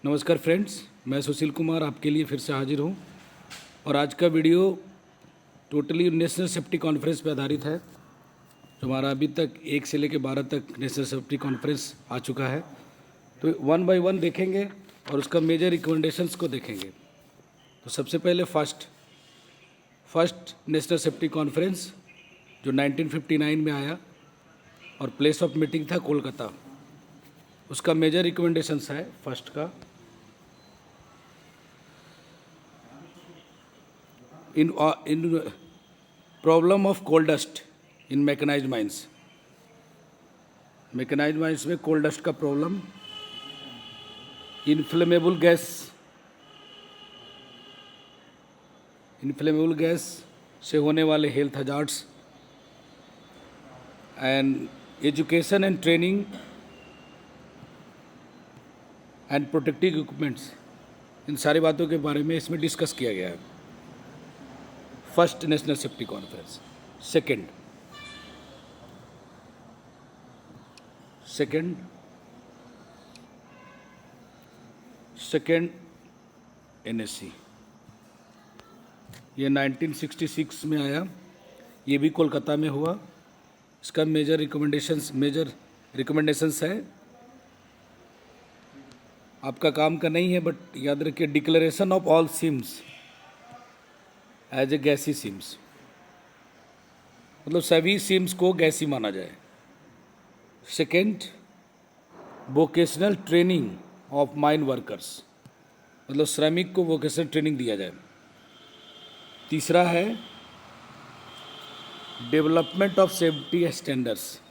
नमस्कार फ्रेंड्स, मैं सुशील कुमार आपके लिए फिर से हाजिर हूँ। और आज का video totally national safety conference पर आधारित है, जो हमारा अभी तक 1 से लेकर 12 तक नेशनल सेफ्टी कॉन्फ्रेंस आ चुका है। तो 1 बाय 1 देखेंगे और उसका मेजर रिकमेंडेशंस को देखेंगे। तो सबसे पहले फर्स्ट नेशनल सेफ्टी कॉन्फ्रेंस जो 1959 में आया और प्लेस ऑफ मीटिंग था कोलकाता। उसका मेजर रिकमेंडेशंस है फर्स्ट का, in problem of coal dust in mechanised mines. Mechanised mines में कोल डस्ट का प्रॉब्लम, इनफ्लेमेबल गैस से होने वाले health hazards, and education and training and protective equipments. इन सारी बातों के बारे में इसमें डिस्कस किया गया है। First national safety conference. Second NSC, ये 1966 में आया, ये भी कोलकाता में हुआ। इसका मेजर रिकमेंडेशंस है, आपका काम का नहीं है बट याद रखिए, declaration of all seams as a gassy seams, मतलब सभी सिम्स को गैसी माना जाए। Second, vocational training of mine workers, मतलब श्रमिक को वोकेशनल ट्रेनिंग दिया जाए। तीसरा है डेवलपमेंट ऑफ सेफ्टी स्टैंडर्ड्स,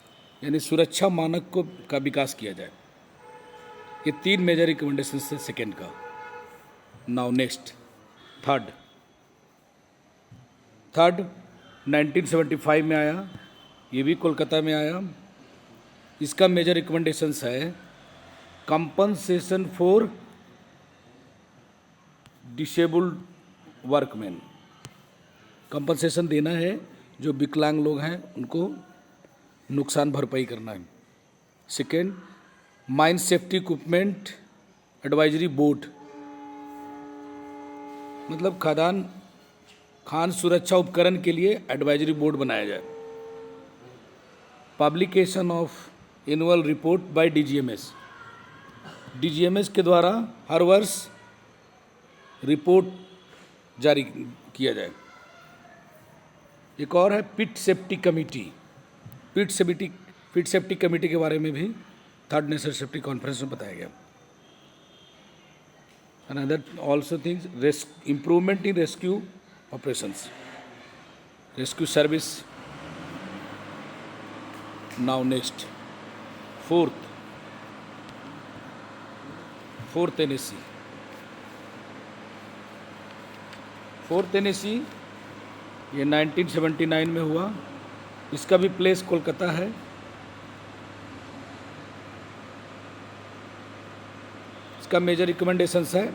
यानी सुरक्षा मानक का विकास किया जाए। ये 3 मेजर रिकमेंडेशन है सेकेंड का। नाउ नेक्स्ट, थर्ड 1975 में आया, ये भी कोलकाता में आया। इसका मेजर रिकमेंडेशंस है compensation for disabled workman. Compensation देना है, जो विकलांग लोग हैं उनको नुकसान भरपाई करना है। Second, mine safety equipment advisory board, मतलब खान सुरक्षा उपकरण के लिए एडवाइजरी बोर्ड बनाया जाए। Publication of annual report by DGMS के द्वारा हर वर्ष रिपोर्ट जारी किया जाए। एक और है पिट सेफ्टी कमेटी। पिट सेफ्टी कमेटी के बारे में भी थर्ड नेशनल सेफ्टी कॉन्फ्रेंस में बताया गया। Another also things, improvement in rescue operations, rescue service. Now next, fourth NSC, ये 1979 में हुआ। इसका भी प्लेस कोलकाता है। इसका मेजर रिकमेंडेशंस है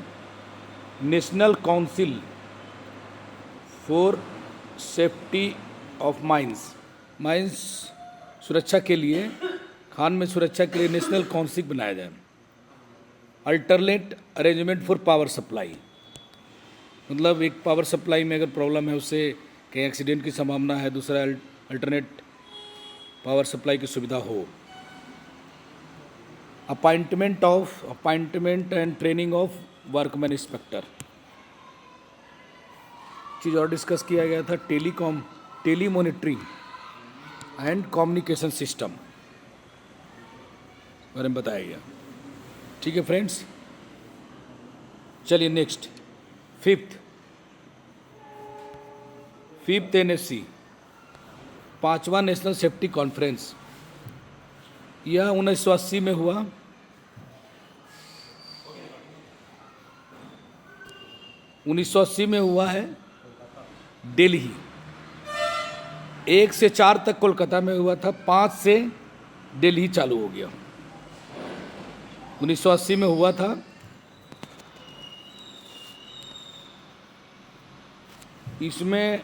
national council for safety of mines सुरक्षा के लिए, खान में सुरक्षा के लिए नेशनल काउंसिल बनाया जाए। Alternate arrangement for power supply, मतलब एक पावर सप्लाई में अगर प्रॉब्लम है, उससे कहीं एक्सीडेंट की संभावना है, दूसरा अल्टरनेट पावर सप्लाई की सुविधा हो। Appointment and training of workman inspector. चीज़ और डिस्कस किया गया था, टेलीमॉनिटरिंग एंड कम्युनिकेशन सिस्टम बारे में बताया गया। ठीक है फ्रेंड्स, चलिए नेक्स्ट, फिफ्थ NSC, 5वां नेशनल सेफ्टी कॉन्फ्रेंस। यह 1980 में हुआ। है दिल्ली। 1 से 4 तक कोलकाता में हुआ था, 5 से दिल्ली चालू हो गया। 1980 में हुआ था। इसमें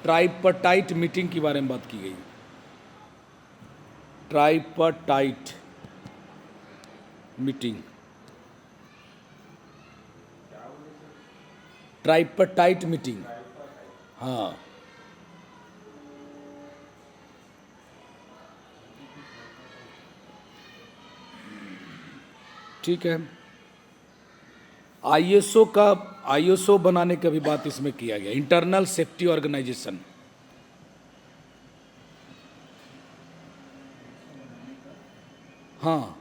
ट्राइपर्टाइट मीटिंग के बारे में बात की गई। ट्राइपर्टाइट मीटिंग, ट्राइपार्टाइट मीटिंग। हाँ, ठीक है। आईएसओ बनाने का भी बात इसमें किया गया, इंटरनल सेफ्टी ऑर्गेनाइजेशन। हाँ,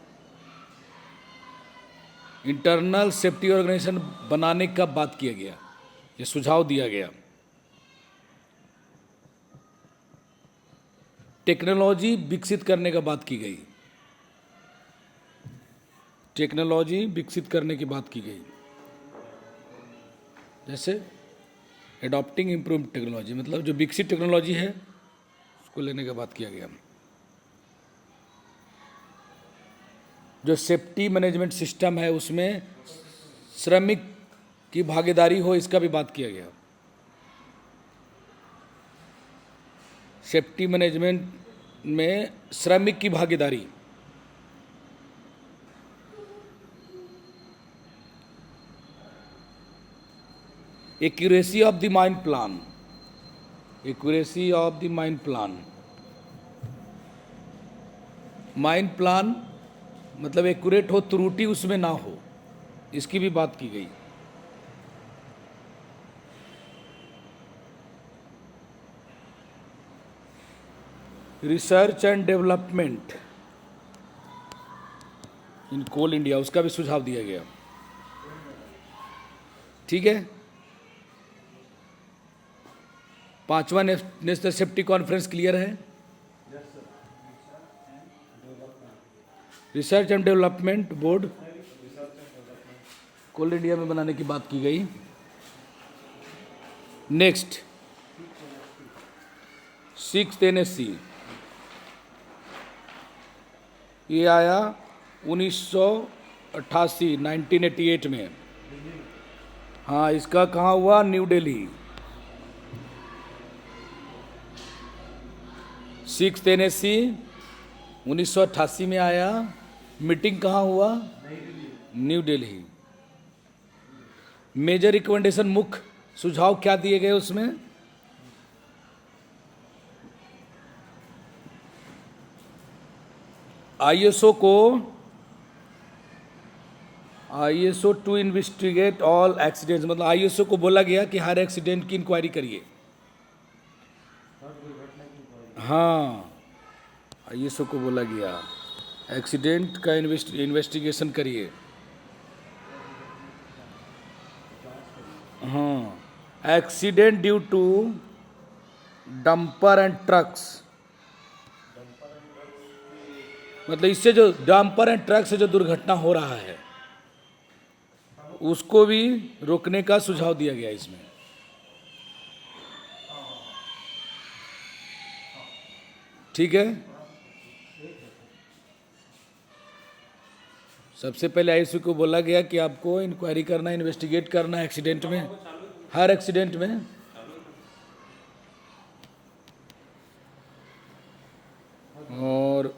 इंटरनल सेफ्टी ऑर्गेनाइजेशन बनाने का बात किया गया, ये सुझाव दिया गया। टेक्नोलॉजी विकसित करने का बात की गई, टेक्नोलॉजी विकसित करने की बात की गई, जैसे एडॉप्टिंग इम्प्रूव टेक्नोलॉजी, मतलब जो विकसित टेक्नोलॉजी है उसको लेने का बात किया गया। जो सेफ्टी मैनेजमेंट सिस्टम है उसमें श्रमिक की भागीदारी हो, इसका भी बात किया गया। सेफ्टी मैनेजमेंट में श्रमिक की भागीदारी, accuracy of the mine plan, accuracy of the mine plan, mine plan मतलब एक्यूरेट हो, त्रुटि उसमें ना हो, इसकी भी बात की गई। Research and development in coal India, उसका भी सुझाव दिया गया। ठीक है। 5वां नेशनल सेफ्टी कॉन्फ्रेंस क्लियर है। Research and development board coal India में बनाने की बात की गई। नेक्स्ट 6th NSC, ये आया 1988 1988 में। हाँ, इसका कहाँ हुआ? न्यू दिल्ली। 6th NSC 1988 में आया। मीटिंग कहाँ हुआ? न्यू दिल्ली। मेजर रिकमेंडेशन, मुख्य सुझाव क्या दिए गए उसमें? ISO to investigate all accidents, मतलब आईएसओ को बोला गया कि हर एक्सीडेंट की इंक्वायरी करिए। हाँ, आईएसओ को बोला गया एक्सीडेंट का इन्वेस्टिगेशन करिए। हाँ, accident due to dumper and trucks, मतलब इससे जो डंपर एंड ट्रक से जो दुर्घटना हो रहा है उसको भी रोकने का सुझाव दिया गया इसमें। ठीक है। सबसे पहले आईएसओ को बोला गया कि आपको इंक्वायरी करना, इन्वेस्टिगेट करना एक्सीडेंट में, हर एक्सीडेंट में। और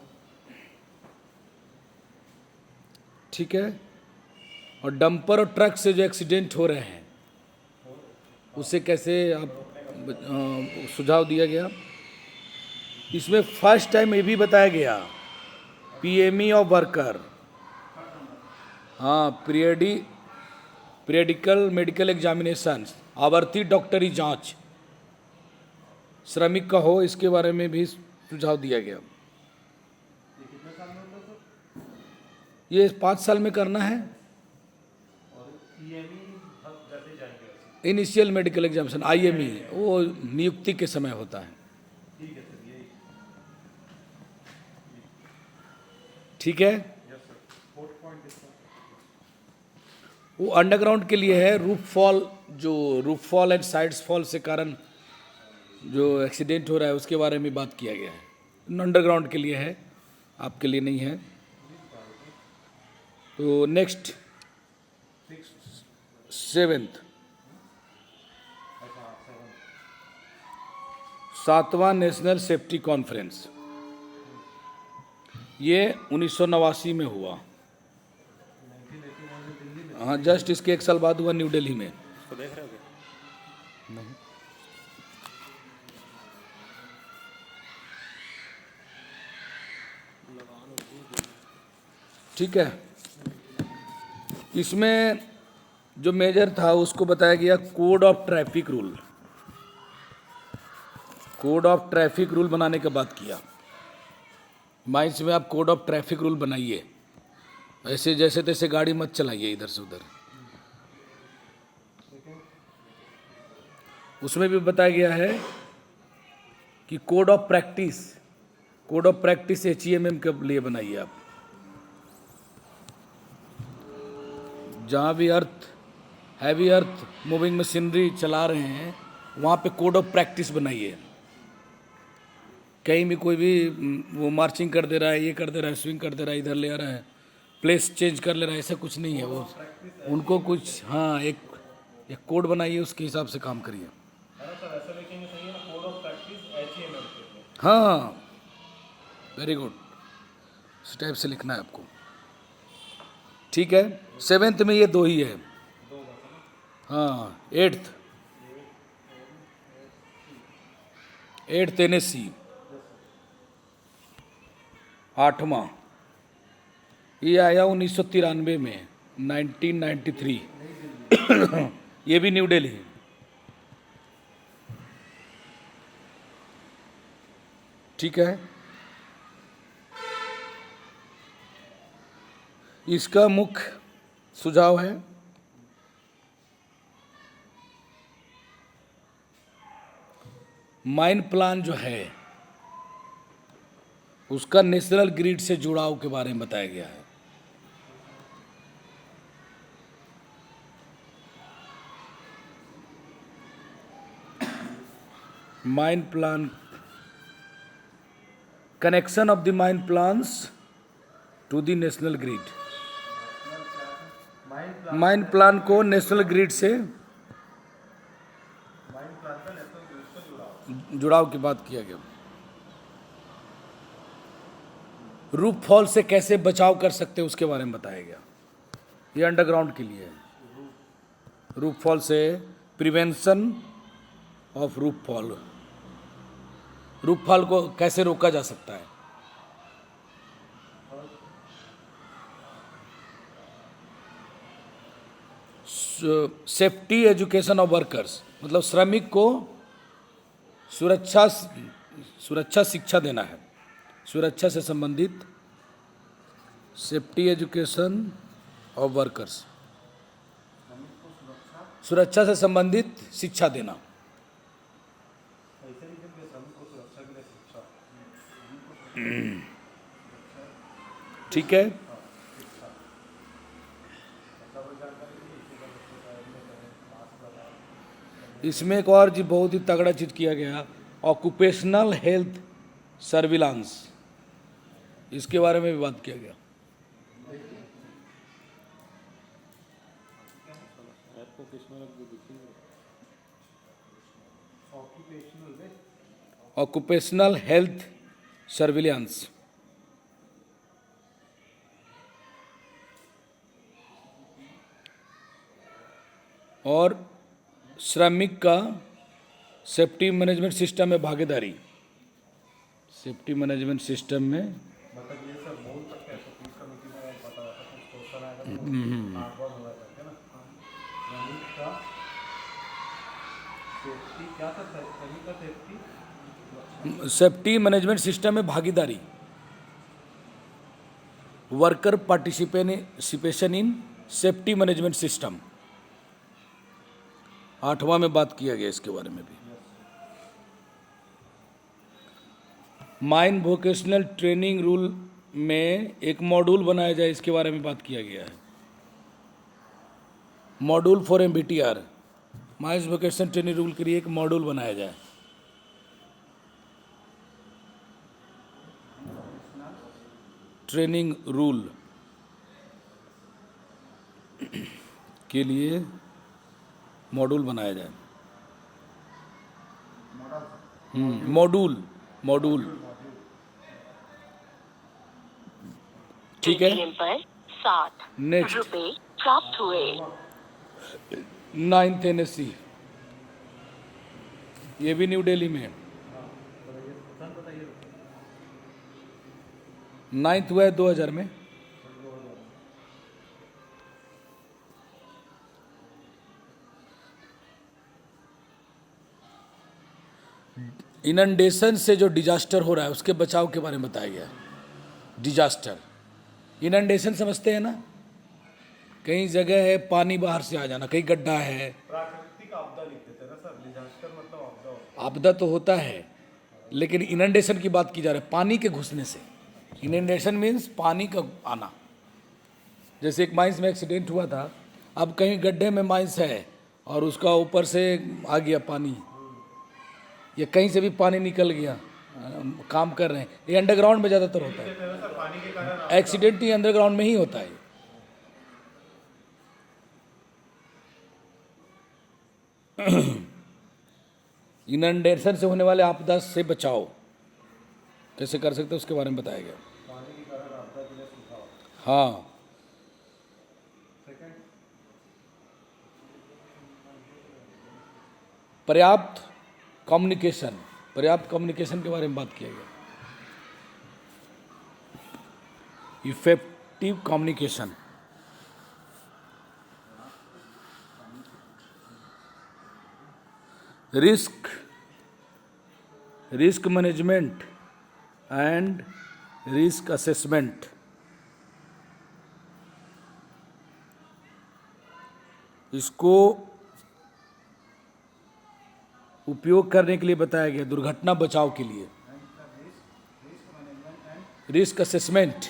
ठीक है, और डंपर और ट्रक से जो एक्सीडेंट हो रहे हैं उससे कैसे आप सुझाव दिया गया। इसमें फर्स्ट टाइम ये भी बताया गया पीएमई ऑफ वर्कर, हाँ, पीरियडिकल मेडिकल एग्जामिनेशन, आवर्ती डॉक्टरी जांच श्रमिक का हो, इसके बारे में भी सुझाव दिया गया। ये 5 साल में करना है। इनिशियल मेडिकल एग्जामिनेशन IME वो नियुक्ति के समय होता है। ठीक है। वो अंडरग्राउंड के लिए है, roof fall and sides fall से कारण जो एक्सीडेंट हो रहा है उसके बारे में बात किया गया है। अंडरग्राउंड के लिए है, आपके लिए नहीं है। तो नेक्स्ट 7th 7वां नेशनल सेफ्टी कॉन्फ्रेंस, ये 1989 में हुआ। हाँ, जस्ट इसके 1 साल बाद हुआ न्यू दिल्ली में। तो देख रहे हो क्या? नहीं, ठीक है। इसमें जो मेजर था उसको बताया गया code of traffic rule. Code of traffic rule बनाने के बाद किया, माइंस में आप कोड ऑफ ट्रैफिक रूल बनाइए, ऐसे जैसे तैसे गाड़ी मत चलाइए इधर से उधर। उसमें भी बताया गया है कि code of practice, code of practice HEMM के लिए बनाइए आप। जहाँ भी हैवी अर्थ मूविंग मशीनरी चला रहे हैं वहाँ पे कोड ऑफ प्रैक्टिस बनाइए। कहीं भी कोई भी वो मार्चिंग कर दे रहा है, ये कर दे रहा है, स्विंग कर दे रहा है, इधर ले आ रहा है, प्लेस चेंज कर ले रहा है, ऐसा कुछ नहीं है। वो उनको कुछ, हाँ, एक कोड बनाइए, उसके हिसाब से काम करिए। ऐसा लिखेंगे सही है ना, कोड ऑफ प्रैक्टिस HEMM। हाँ, वेरी गुड, इस टाइप से लिखना है आपको, ठीक है। 7th में ये 2 ही है। हाँ, 8th NSC, 8वां ये आया 1993 में, 1993 ये भी न्यू दिल्ली। ठीक है। इसका मुख्य सुझाव है माइन प्लान जो है उसका नेशनल ग्रिड से जुड़ाव के बारे में बताया गया है। Mine plan, connection of the mine plans to the national grid. Mine plan को नेशनल ग्रिड से जुड़ाव की बात किया गया। रूफ फॉल से कैसे बचाव कर सकते हैं उसके बारे में बताया गया। ये अंडरग्राउंड के लिए है। रूफ फॉल से prevention of roof fall, roof fall को कैसे रोका जा सकता है। सेफ्टी एजुकेशन ऑफ वर्कर्स, मतलब श्रमिक को सुरक्षा शिक्षा देना है। सुरक्षा से संबंधित सेफ्टी एजुकेशन ऑफ वर्कर्स, सुरक्षा से संबंधित शिक्षा देना। ठीक है। इसमें एक और जी बहुत ही तगड़ा चीज किया गया, ऑक्यूपेशनल हेल्थ सर्विलांस, इसके बारे में भी बात किया गया। ऑक्यूपेशनल हेल्थ सर्विलांस, और श्रमिक का सेफ्टी मैनेजमेंट सिस्टम में भागीदारी। सेफ्टी मैनेजमेंट सिस्टम में मतलब ये सब बोल सकते हैं, तो प्लीज कमेटी में बता रहा था कुछ क्वेश्चन आएगा तो आगे हुआ करके ना। श्रमिक का सेफ्टी क्या था, श्रमिक का सेफ्टी मैनेजमेंट सिस्टम में भागीदारी, worker participation in safety management system, 8वां में बात किया गया इसके बारे में भी। माइन वोकेशनल ट्रेनिंग रूल में एक मॉड्यूल बनाया जाए, इसके बारे में बात किया गया है। Module for MBTR, mines vocational training rule के लिए एक मॉड्यूल बनाया जाए। ट्रेनिंग रूल के लिए मॉड्यूल बनाया जाए। मॉड्यूल ठीक है। पर 60 नेक्स्ट रुपए प्राप्त हुए। 9th NSC, ये भी न्यू दिल्ली में है। 9th हुआ है 2000 में। इनंडेशन से जो डिजास्टर हो रहा है उसके बचाव के बारे में बताया गया है। डिजास्टर, इनंडेशन समझते हैं ना, कहीं जगह है पानी बाहर से आ जाना, कहीं गड्ढा है, प्राकृतिक आपदा लिखते थे ना सर, डिजास्टर मतलब आपदा होता है। आपदा तो होता है, लेकिन इनंडेशन की बात की जा रही है, पानी के घुसने से। इनंडेशन मीन्स पानी का आना। जैसे एक माइंस में एक्सीडेंट हुआ था, अब कहीं गड्ढे में माइंस है और उसका ऊपर से आ गया पानी, या कहीं से भी पानी निकल गया, काम कर रहे हैं, ये अंडरग्राउंड में ज़्यादातर होता है। कहते हैं ना सर, पानी के कारण एक्सीडेंट ही अंडरग्राउंड में ही होता है। इनंडेशन से होने वाले आपदा से बचाव कैसे कर सकते हैं उसके बारे में बताया गया। पानी के कारण आपदा के लिए सुझाव। हाँ, सेकंड, पर्याप्त कम्युनिकेशन, पर्याप्त कम्युनिकेशन के बारे में बात किया गया। Effective communication, risk management and risk assessment, इसको उपयोग करने के लिए बताया गया दुर्घटना बचाव के लिए। रिस्क असेसमेंट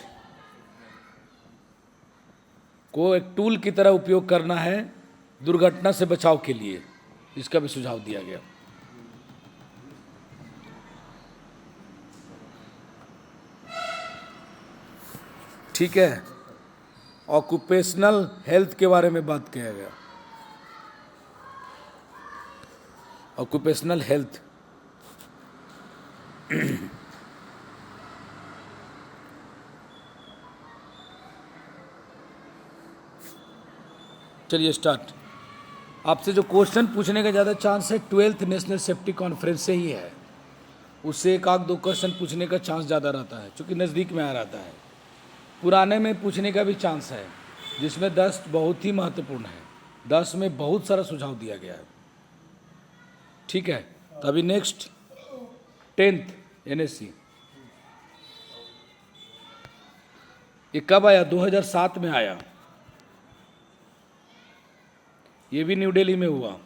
को एक टूल की तरह उपयोग करना है दुर्घटना से बचाव के लिए, इसका भी सुझाव दिया गया। ठीक है, ऑक्यूपेशनल हेल्थ के बारे में बात किया गया। ऑक्यूपेशनल हेल्थ, चलिए स्टार्ट। आपसे जो क्वेश्चन पूछने का ज़्यादा चांस है 12th नेशनल सेफ्टी कॉन्फ्रेंस से ही है, उससे एक आध दो क्वेश्चन पूछने का चांस ज़्यादा रहता है, क्योंकि नज़दीक में आ रहता है। पुराने में पूछने का भी चांस है, जिसमें 10 बहुत ही महत्वपूर्ण है, 10 में बहुत सारा सुझाव दिया गया है। ठीक है, तो अभी नेक्स्ट 10th NSC, ये कब आया? 2007 में आया, ये भी न्यू दिल्ली में हुआ।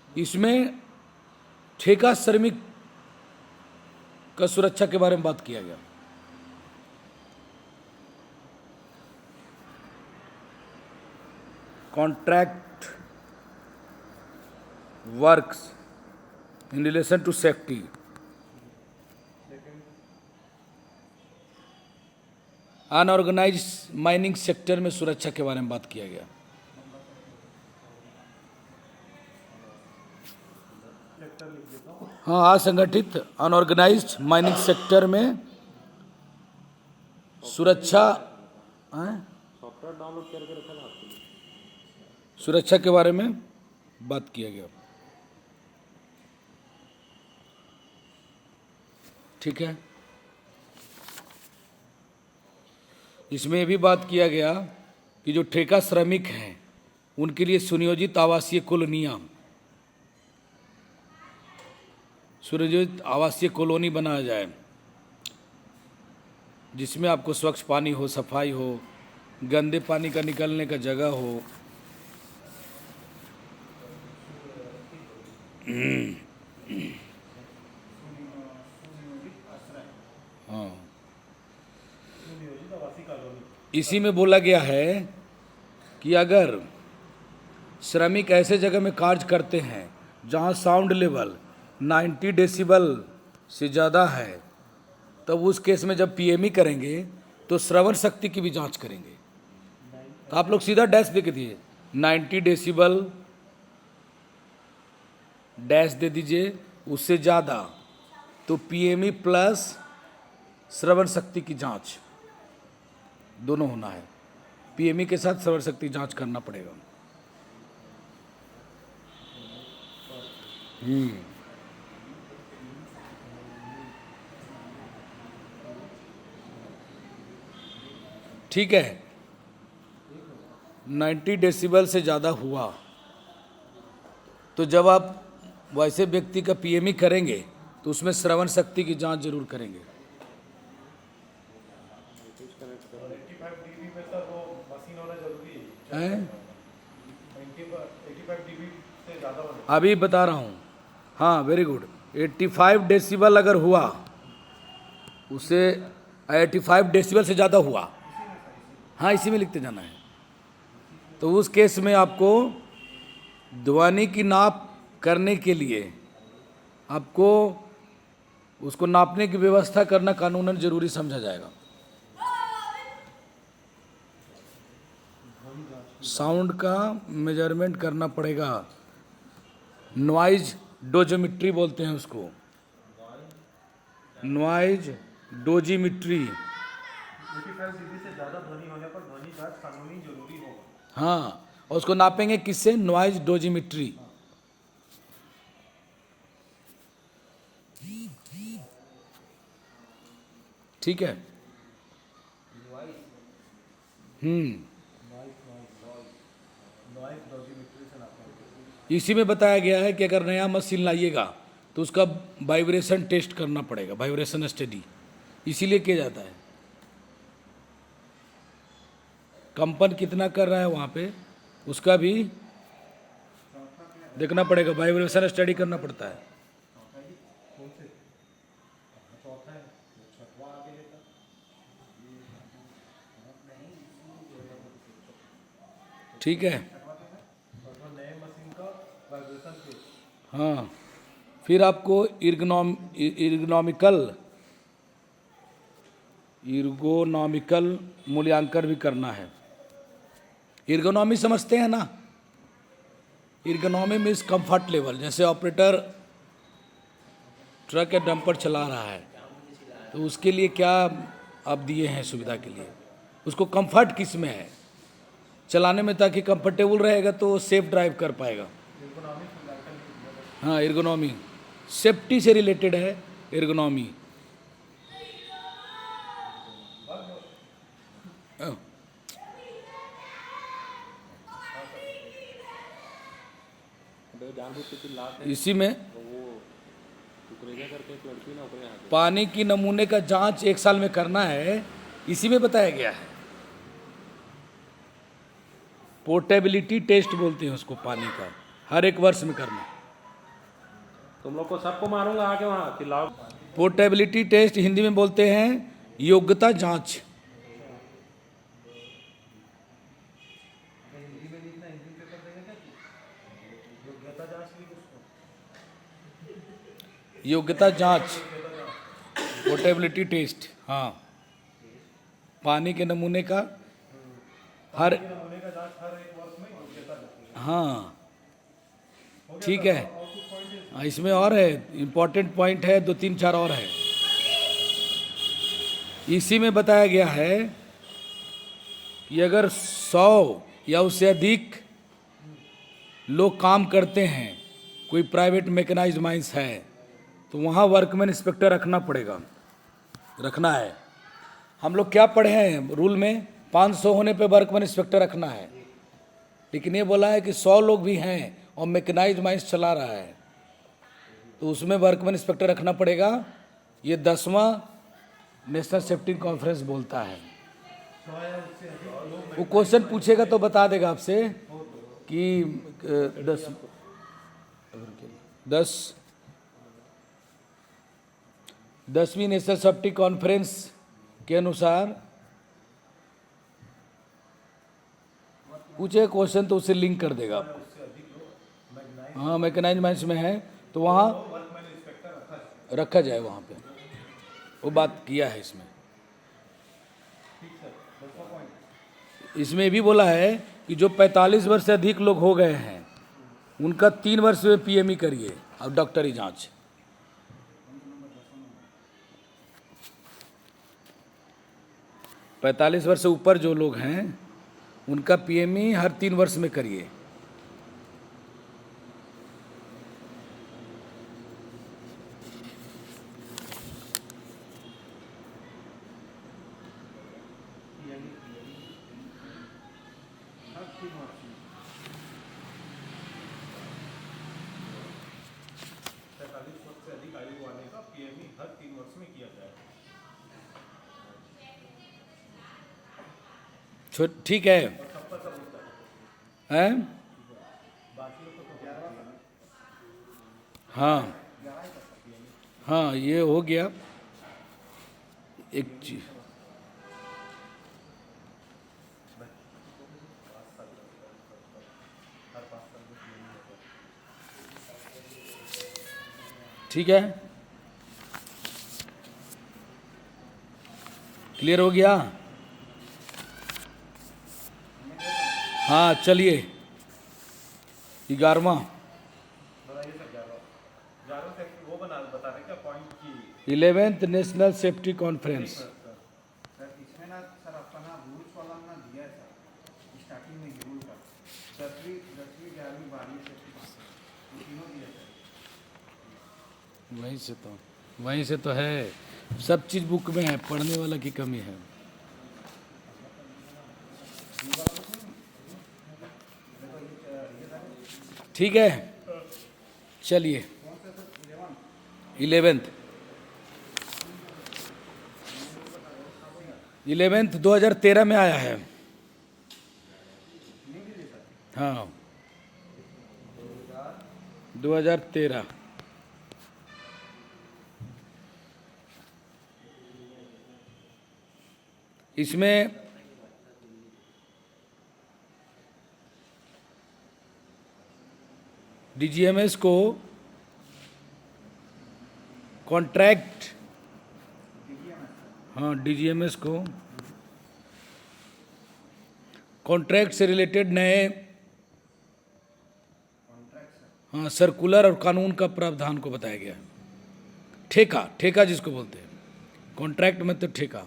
इसमें ठेका श्रमिक का सुरक्षा के बारे में बात किया गया। Contract works in relation to safety, unorganised mining sector में सुरक्षा के बारे में बात किया गया। हाँ, असंगठित अनऑर्गेनाइज्ड माइनिंग सेक्टर में सुरक्षा, सॉफ्टवेयर डाउनलोड करके रखा ना आपके लिए। सुरक्षा के बारे में बात किया गया। ठीक है, इसमें ये भी बात किया गया कि जो ठेका श्रमिक हैं उनके लिए सुनियोजित आवासीय कॉलोनियाँ, सुनियोजित आवासीय कॉलोनी बनाया जाए, जिसमें आपको स्वच्छ पानी हो, सफाई हो, गंदे पानी का निकलने का जगह हो। हाँ, इसी में बोला गया है कि अगर श्रमिक ऐसे जगह में कार्य करते हैं जहां साउंड लेवल 90 डेसिबल से ज़्यादा है, तब उस केस में जब PME करेंगे तो श्रवण शक्ति की भी जांच करेंगे। तो आप लोग सीधा डैश दे के दिए 90 डेसिबल डैश दे दीजिए उससे ज़्यादा, तो पीएमई प्लस श्रवण शक्ति की जांच दोनों होना है। पीएमई के साथ श्रवण शक्ति जांच करना पड़ेगा। ठीक है, 90 डेसिबल से ज़्यादा हुआ तो जब आप वैसे व्यक्ति का पीएमई करेंगे तो उसमें श्रवण शक्ति की जांच जरूर करेंगे। 85 dB में सर वो मशीन होना जरूरी है। हैं? 85 dB से ज़्यादा होना। अभी बता रहा हूँ। हाँ, वेरी गुड। 85 डेसिबल अगर हुआ, उसे 85 डेसिबल से ज़्यादा हुआ, हाँ इसी में लिखते जाना है, तो उस केस में आपको ध्वनि की नाप करने के लिए आपको उसको नापने की व्यवस्था करना कानूनन जरूरी समझा जाएगा। साउंड का मेजरमेंट करना पड़ेगा, नॉइज डोजिमेट्री बोलते हैं उसको, नॉइज डोजिमेट्री। 85 dB से ज़्यादा ध्वनि होने पर ध्वनि जांच कानूनी जरूरी होगा। हाँ, और उसको नापेंगे किससे? नॉइज डोजिमेट्री। ठीक है। इसी में बताया गया है कि अगर नया मशीन लाइएगा तो उसका वाइब्रेशन टेस्ट करना पड़ेगा, वाइब्रेशन स्टडी इसीलिए किया जाता है। कंपन कितना कर रहा है वहाँ पे उसका भी देखना पड़ेगा, वाइब्रेशन स्टडी करना पड़ता है। ठीक है। नए मशीन का वाइब्रेशन टेस्ट। हाँ, फिर आपको इर्गोनॉमिकल मूल्यांकन भी करना है। इर्गोनॉमी समझते हैं ना? इर्गोनॉमी मीन्स कंफर्ट लेवल। जैसे ऑपरेटर ट्रक या डंपर चला रहा है तो उसके लिए क्या आप दिए हैं सुविधा के लिए, उसको कंफर्ट किस में है चलाने में, ताकि कंफर्टेबल रहेगा तो सेफ ड्राइव कर पाएगा। हाँ, एर्गोनॉमी सेफ्टी से रिलेटेड है एर्गोनॉमी। इसी में पानी की नमूने का जांच 1 साल में करना है, इसी में बताया गया है। पोर्टेबिलिटी टेस्ट बोलते हैं उसको, पानी का हर 1 वर्ष में करना। तुम लोग को सबको मारूंगा आके वहाँ खिलाओ। पोर्टेबिलिटी टेस्ट हिंदी में बोलते हैं योग्यता जांच। योग्यता जांच, पोर्टेबिलिटी टेस्ट। हाँ, पानी के नमूने का हर, हाँ ठीक है। इसमें और है, इम्पोर्टेंट पॉइंट है, 2 3 4 और है। इसी में बताया गया है कि अगर 100 या उससे अधिक लोग काम करते हैं, कोई प्राइवेट मैकेनाइज्ड माइंस है, तो वहाँ वर्कमैन इंस्पेक्टर रखना है। हम लोग क्या पढ़े हैं रूल में, 500 होने पे वर्कमैन इंस्पेक्टर रखना है, लेकिन ये बोला है कि 100 लोग भी हैं और मैकेनाइज्ड माइंस चला रहा है तो उसमें वर्कमैन इंस्पेक्टर रखना पड़ेगा। ये 10वां नेशनल सेफ्टी कॉन्फ्रेंस बोलता है। वो क्वेश्चन पूछेगा तो बता देगा आपसे कि 10वीं नेशनल सेफ्टी कॉन्फ्रेंस के अनुसार पूछे क्वेश्चन तो उसे लिंक कर देगा आपको। हाँ, मैकेनाइज्ड माइंस में है तो वहाँ रखा जाए, वहाँ पे वो बात किया है। इसमें भी बोला है कि जो 45 वर्ष से अधिक लोग हो गए हैं उनका 3 वर्ष में पीएमई करिए। अब डॉक्टरी जांच। पैंतालीस वर्ष से ऊपर जो लोग हैं उनका पीएमई हर 3 वर्ष में करिए। पैंतालीस वर्ष से अधिक आयु वाले का पीएमई हर 3 वर्ष में किया जाए। ठीक है, हैं? हाँ हाँ, ये हो गया एक चीज। ठीक है, क्लियर हो गया? हाँ चलिए, 11वां बताइए सर। 11वां से वो बता रहे क्या पॉइंट की 11th national safety conference. Sir इसमें ना सर आपका ना रूल्स वाला ना दिया है सर स्टार्टिंग में ही रूल का 10वीं 11वीं 12वीं सेफ्टी कॉन्फ्रेंस ये तीनों दिया सर। वहीं से तो है, सब चीज़ बुक में है, पढ़ने वाला की कमी है। ठीक है, चलिए 11th 2013 में आया है। हाँ 2013। इसमें डीजीएमएस को कॉन्ट्रैक्ट, हाँ डीजीएमएस को कॉन्ट्रैक्ट से रिलेटेड नए, हाँ सर्कुलर और कानून का प्रावधान को बताया गया। ठेका जिसको बोलते हैं, कॉन्ट्रैक्ट में तो ठेका।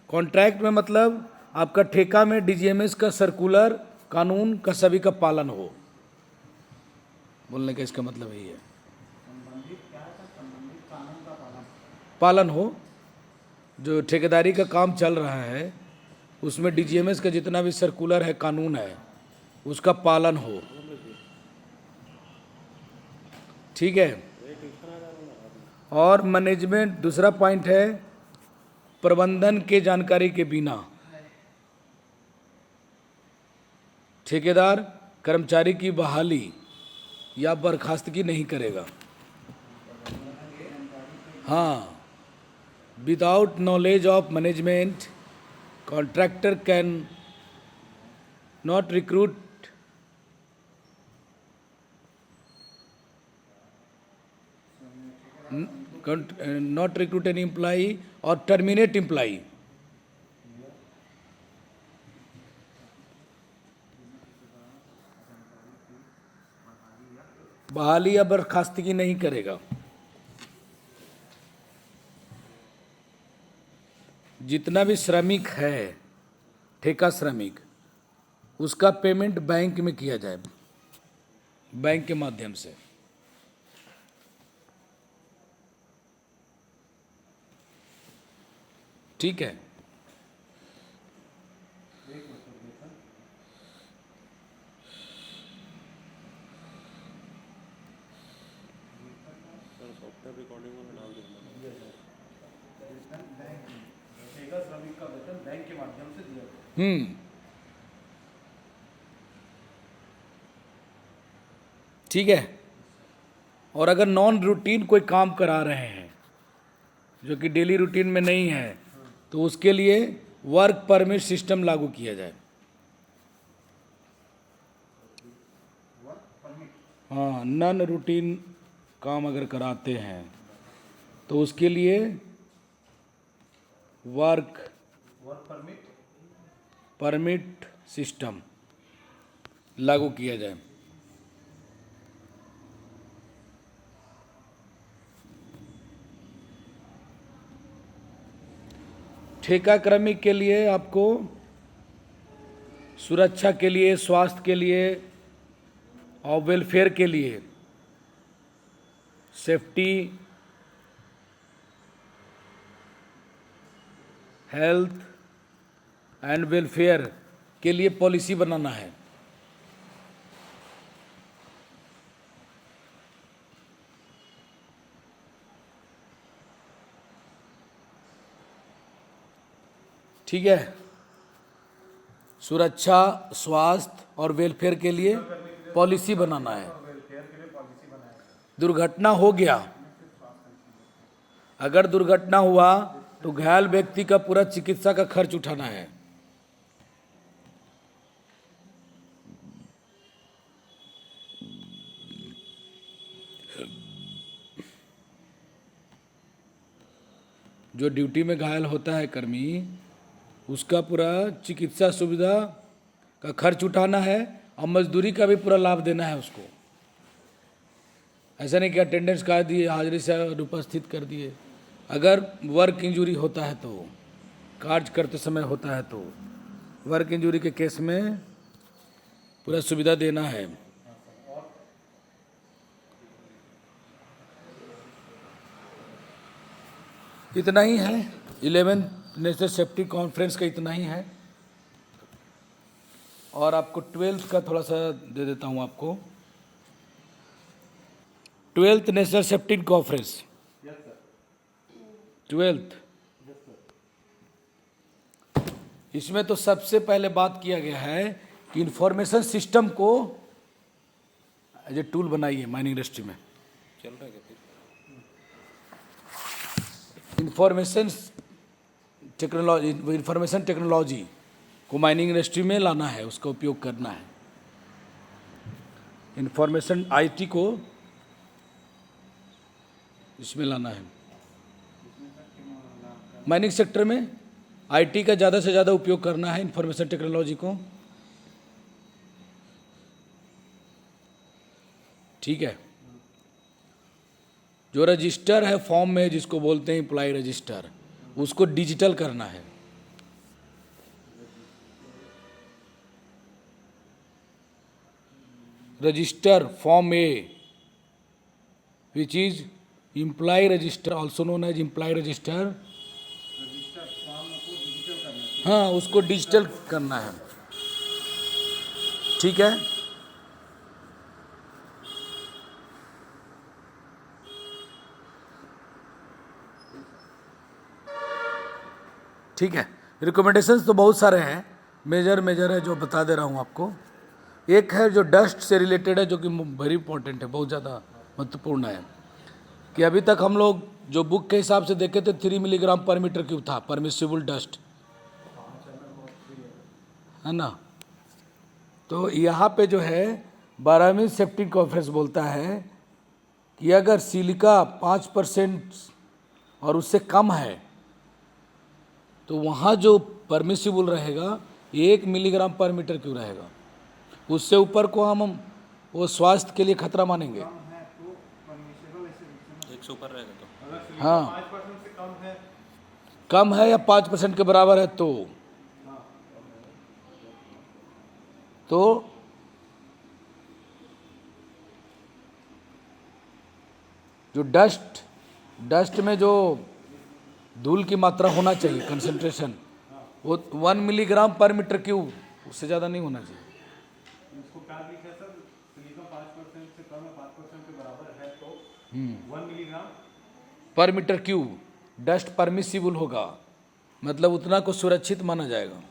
कॉन्ट्रैक्ट में मतलब आपका ठेका में डीजीएमएस का सर्कुलर कानून का सभी का पालन हो, बोलने का इसका मतलब यही है। संबंधित क्या है सर? संबंधित कानून का पालन हो, जो ठेकेदारी का काम चल रहा है उसमें डीजीएमएस का जितना भी सर्कुलर है, कानून है, उसका पालन हो। ठीक है। और मैनेजमेंट, दूसरा पॉइंट है प्रबंधन के जानकारी के बिना ठेकेदार कर्मचारी की बहाली या बर्खास्तगी नहीं करेगा। हाँ, without knowledge of management contractor can not recruit any employee or terminate employee। बहाली या बर्खास्तगी नहीं करेगा। जितना भी श्रमिक है, ठेका श्रमिक, उसका पेमेंट बैंक में किया जाए, बैंक के माध्यम से। ठीक है। सॉफ्टवेयर रिकॉर्डिंग में डाल दूंगा। ठेका श्रमिक का वेतन बैंक के माध्यम से दिया जाए। ठीक है। और अगर नॉन रूटीन कोई काम करा रहे हैं जो कि डेली रूटीन में नहीं है, तो उसके लिए वर्क परमिट सिस्टम लागू किया जाए। हाँ, नॉन रूटीन काम अगर कराते हैं तो उसके लिए वर्क परमिट सिस्टम लागू किया जाए। ठेका क्रमिक के लिए आपको सुरक्षा के लिए, स्वास्थ्य के लिए और वेलफेयर के लिए, सेफ्टी, हेल्थ एंड वेलफेयर के लिए पॉलिसी बनाना है। ठीक है, सुरक्षा, स्वास्थ्य और वेलफेयर के लिए पॉलिसी बनाना है। दुर्घटना हो गया, अगर दुर्घटना हुआ तो घायल व्यक्ति का पूरा चिकित्सा का खर्च उठाना है। जो ड्यूटी में घायल होता है कर्मी, उसका पूरा चिकित्सा सुविधा का खर्च उठाना है और मजदूरी का भी पूरा लाभ देना है उसको। ऐसा नहीं कि अटेंडेंस काट दिए, हाजिरी से अनुपस्थित कर दिए। अगर वर्क इंजरी होता है तो, कार्य करते समय होता है तो वर्क इंजरी के केस में पूरा सुविधा देना है। इतना ही है, 11th नेशनल सेफ्टी कॉन्फ्रेंस का इतना ही है। और आपको 12th का थोड़ा सा दे देता हूँ आपको। 12th national safety conference, 12th, इसमें तो सबसे पहले बात किया गया है कि इंफॉर्मेशन सिस्टम को एज ए टूल बनाइए माइनिंग इंडस्ट्री में। चल रहा है क्या? इंफॉर्मेशन टेक्नोलॉजी को माइनिंग इंडस्ट्री में लाना है, उसका उपयोग करना है। इंफॉर्मेशन आईटी को इसमें लाना है। माइनिंग सेक्टर में आईटी का ज़्यादा से ज़्यादा उपयोग करना है, इंफॉर्मेशन टेक्नोलॉजी को। ठीक है, जो रजिस्टर है फॉर्म में, जिसको बोलते हैं एम्प्लॉय रजिस्टर, उसको डिजिटल करना है। Register form A, which is employ register, also known as employ register, हाँ, उसको डिजिटल करना है। ठीक है, ठीक है। रिकमेंडेशंस तो बहुत सारे हैं, मेजर है जो बता दे रहा हूँ आपको। एक है जो डस्ट से रिलेटेड है, जो कि वेरी इंपॉर्टेंट है, बहुत ज़्यादा महत्वपूर्ण है। कि अभी तक हम लोग जो बुक के हिसाब से देखे थे 3 मिलीग्राम पर मीटर क्यूब था परमिसिबल डस्ट, है ना। तो यहाँ पे जो है 12वीं सेफ्टी कॉन्फ्रेंस बोलता है कि अगर सिलिका 5% और उससे कम है तो वहाँ जो परमिसिबल रहेगा 1 मिलीग्राम पर मीटर क्यूब रहेगा। उससे ऊपर को हम वो स्वास्थ्य के लिए खतरा मानेंगे। 100 ऊपर रहेगा तो हाँ, 5% से कम है, कम है या 5% के बराबर है तो जो डस्ट में जो धूल की मात्रा होना चाहिए, कंसंट्रेशन, वो 1 मिलीग्राम पर मीटर क्यूब, उससे ज़्यादा नहीं होना चाहिए। इसको क्या लिखा है सर? सिलिकॉन 5% से कम है, 5% के बराबर है तो 1 milligram per metre cube dust permissible होगा, मतलब उतना को सुरक्षित माना जाएगा।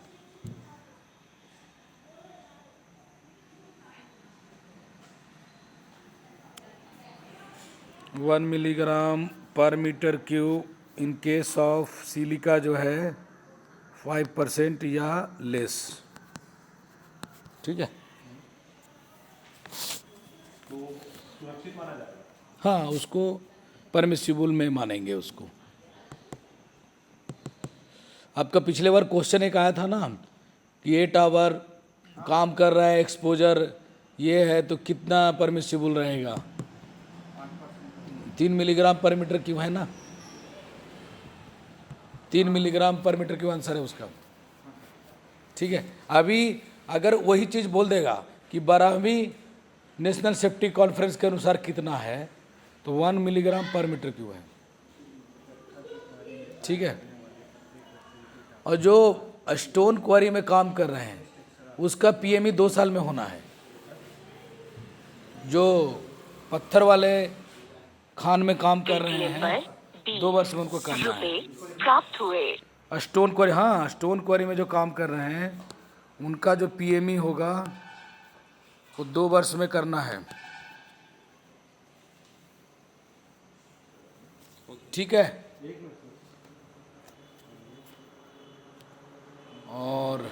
One milligram per metre cube in case of silica जो है 5% या लेस। ठीक है, तो सुरक्षित माना जाएगा। हाँ, उसको परमिसिबल में मानेंगे उसको। आपका पिछले बार क्वेश्चन एक आया था ना कि 8 आवर काम कर रहा है, एक्सपोजर ये है तो कितना परमिसिबल रहेगा? 3 मिलीग्राम पर मीटर क्यूब है ना, 3 milligram per metre cube answer है उसका। ठीक है, अभी अगर वही चीज़ बोल देगा कि 12वीं नेशनल सेफ्टी कॉन्फ्रेंस के अनुसार कितना है, तो 1 मिलीग्राम पर मीटर क्यूब है। ठीक है, और जो स्टोन क्वारी में काम कर रहे हैं उसका पीएमई 2 साल में होना है। जो पत्थर वाले खान में काम कर रहे हैं 2 वर्ष में उनको करना है। प्राप्त हुए। स्टोन क्वारी, हाँ, स्टोन क्वारी में जो काम कर रहे हैं उनका जो पीएमई होगा वो 2 वर्ष में करना है। ठीक है, और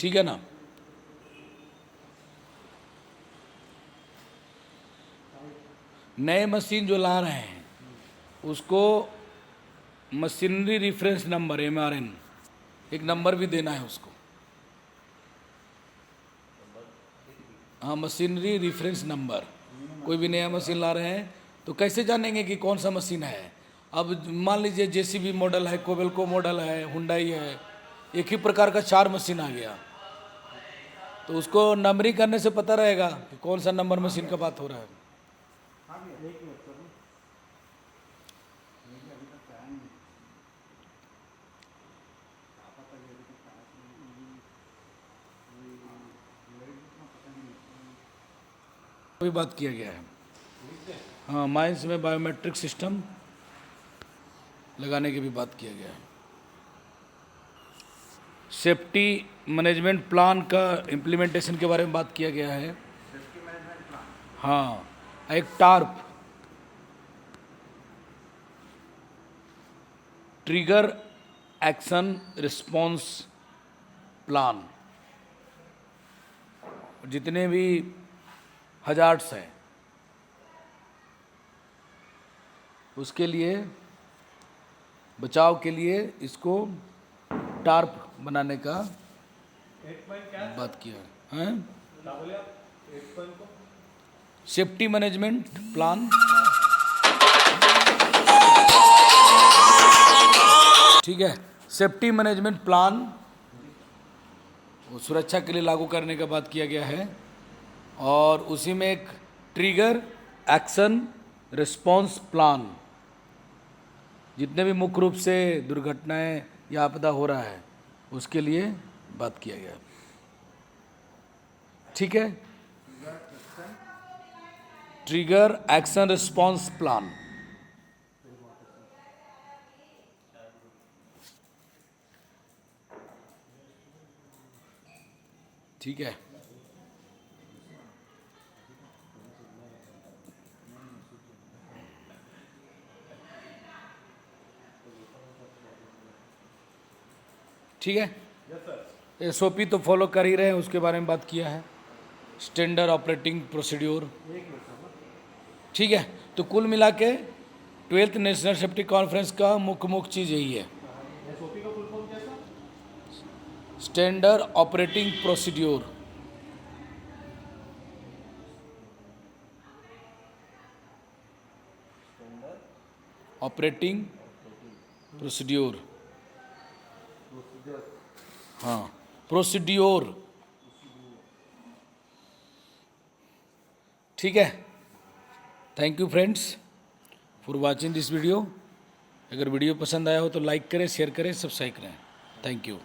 ठीक है ना। नए मशीन जो ला रहे हैं उसको मशीनरी रेफरेंस नंबर MRN एक नंबर भी देना है उसको। हाँ, मशीनरी रेफरेंस नंबर। कोई भी नया मशीन ला रहे हैं तो कैसे जानेंगे कि कौन सा मशीन है। अब मान लीजिए जेसीबी मॉडल है, कोबेल्को मॉडल है, हुंडई है, एक ही प्रकार का 4 मशीन आ गया, तो उसको नंबरिंग करने से पता रहेगा कि कौन सा नंबर मशीन का बात हो रहा है। भी बात किया गया है। हाँ, माइंस में बायोमेट्रिक सिस्टम लगाने की भी बात किया गया है। सेफ्टी मैनेजमेंट प्लान का इम्प्लीमेंटेशन के बारे में बात किया गया है। हाँ, एक tarp trigger action response plan, जितने भी हजार्ड्स हैं उसके लिए, बचाव के लिए इसको टार्प बनाने का बात किया है। सेफ्टी मैनेजमेंट प्लान, ठीक है, सेफ्टी मैनेजमेंट प्लान वो सुरक्षा के लिए लागू करने का बात किया गया है। और उसी में एक ट्रिगर एक्शन रिस्पॉन्स प्लान, जितने भी मुख्य रूप से दुर्घटनाएं या आपदा हो रहा है उसके लिए बात किया गया। ठीक है, ट्रिगर एक्शन रिस्पॉन्स प्लान। ठीक है, ठीक है, SOP तो फॉलो कर ही रहे हैं, उसके बारे में बात किया है। Standard operating procedure. ठीक है, तो कुल मिला के 12th नेशनल सेफ्टी कॉन्फ्रेंस का मुख्य चीज़ यही है। Standard operating procedure. Operating procedure, हाँ, प्रोसीड्योर। ठीक है, thank you friends for watching this video. अगर वीडियो पसंद आया हो तो लाइक करें, शेयर करें, सब्सक्राइब करें। Thank you.